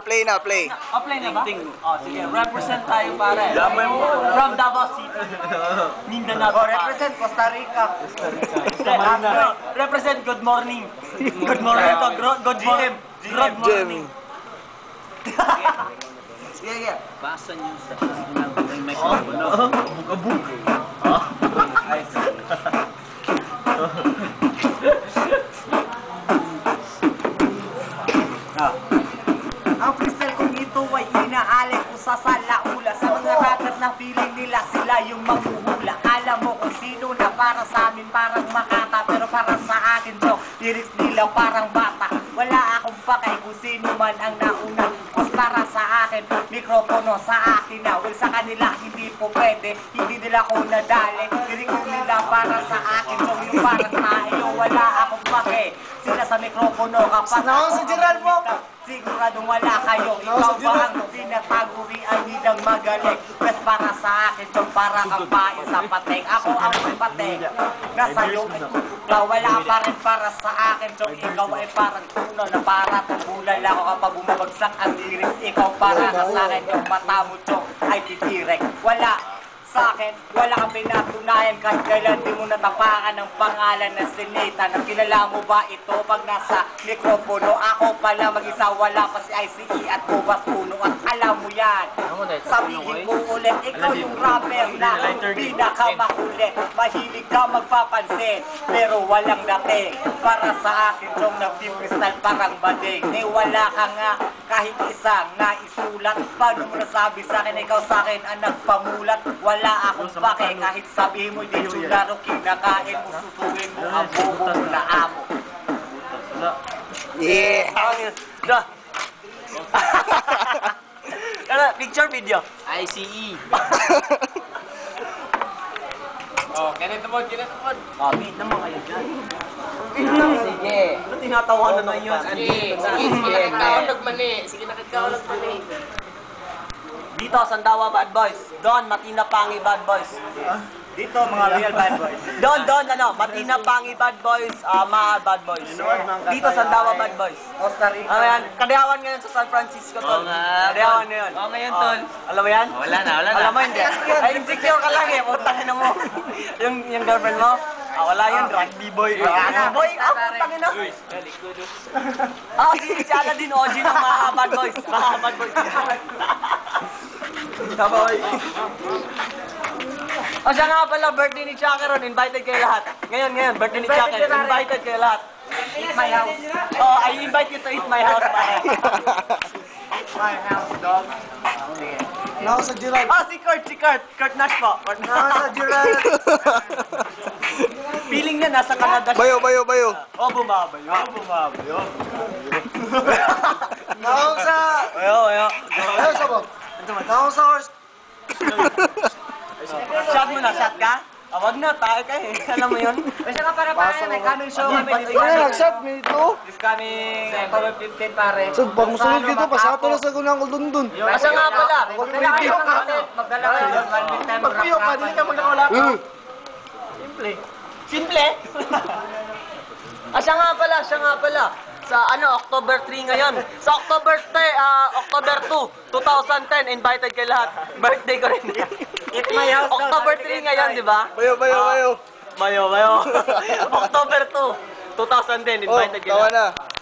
play na. Play na ba? Oh, sige. Represent tayo, pare. From Davao City. Mindanao. Oh, represent Costa Rica. Represent good morning. Good morning to good morning. Good morning. Sige. Basa niyo sa microphone. Abog. Ayos. Ang freestyle kong ito ay inaalay ko sa salaula. Sa mga rapper na feeling nila sila yung mamuhula. Alam mo kung sino na para sa amin parang makata, pero para sa akin bro, lyrics nila parang bata. Wala akong pakay kung sino man ang nauna. Mas para sa akin, mikropono sa akin na. Well, sa kanila hindi po pwede, hindi nila ko nadali. Lyrics nila para sa akin bro, yung parang tayo. Wala akong pakay. Sila sa mikropono kapag Sinawang si Gerald mo. Siguradong wala kayo. Ikaw ba ang pinatagurian nilang magaling? Mas para sa akin yung para kang pain sa pating. Ako ang pating na sa'yo ay tutugla. Wala pa rin para sa akin yung ikaw ay parang tuno na para tumulan ako kapag bumabagsak ang lyrics. Ikaw para na sa akin yung mata mo yung ay titirek. Wala sa akin, wala kang pinatunayan kahit kailan di mo natapakan ng pangalan na Sinita. Nakilala mo ba ito pag nasa mikropono? Ako pala mag-isa, wala pa si ICE at Bubas Puno. At alam mo yan, sabihin ko ulit, ikaw yung rapper na pinakamakulit. Mahilig ka magpapansin, pero walang dating. Para sa akin yung nag-freestyle parang bading. Wala ka nga kahit isang naisulat. Paano mo nasabi sa akin, ikaw sa akin ang nagpamulat? Wala akong pake, kahit sabihin mo di chularo, kinakain mo, susuin mo ang bobo mo na amo. Yeah! Picture video. ICE. Oh, ganito mo. Oh, beat naman kayo dyan. Sige. Ano tinatawanan na yun? Sige, nakikawag mali. Sige, nakikawag mali. Dito, Sandawa Bad Boys. Don, Matina Pangi Bad Boys. Dito mga real bad boys. Don, Matina Pangi Bad Boys, Mahal Bad Boys. Dito, Sandawa Bad Boys. Costa Rica. Ayan, kadayawan ngayon sa San Francisco, tol. Kadayawan ngayon. Oo, ngayon, tol. Alam mo yan? Wala na. Alam mo hindi? Ay, insecure ka lang eh. Putangin na mo. Yung girlfriend mo? Wala yun, rugby boy. Boy, putangin na. Si Aladdin OG ng mga Bad Boys. Mga Bad Boys. Boy. Siya nga pala, birthday ni Chaka ron. Invited kayo lahat. Ngayon, birthday ni Chaka. Invited kayo lahat. Eat my house. Oh, I invite you to eat my house, pare. My house, dog. Nako sa Gerald. Si Kurt. Kurt Nash po. Nako sa Gerald. Feeling niya nasa Canada siya. Bayo. Oh, bumabayo. Nako sa... Bayo. Ano sa bag? Nako sa horse. Shot mo na, shot ka? Wag na, tayo ka eh. Alam mo yun? Kasi nga para may coming show kami. Nag-shot mo ito. This coming... October 15 pare. So, pag musunod dito, pasato na sa gunang ko dun. Asa nga pala? Magdala ka yun. Magpuyok ka, hindi ka magkakawala ka. Simple? Siya nga pala. Sa October 3 ngayon. Sa October 2, 2010, invited kayo lahat. Birthday ko rin. Eat my house. October 3 ngayon, di ba? Bayo. Mayo. October 2, 2010, invited kayo Tawa lahat. na.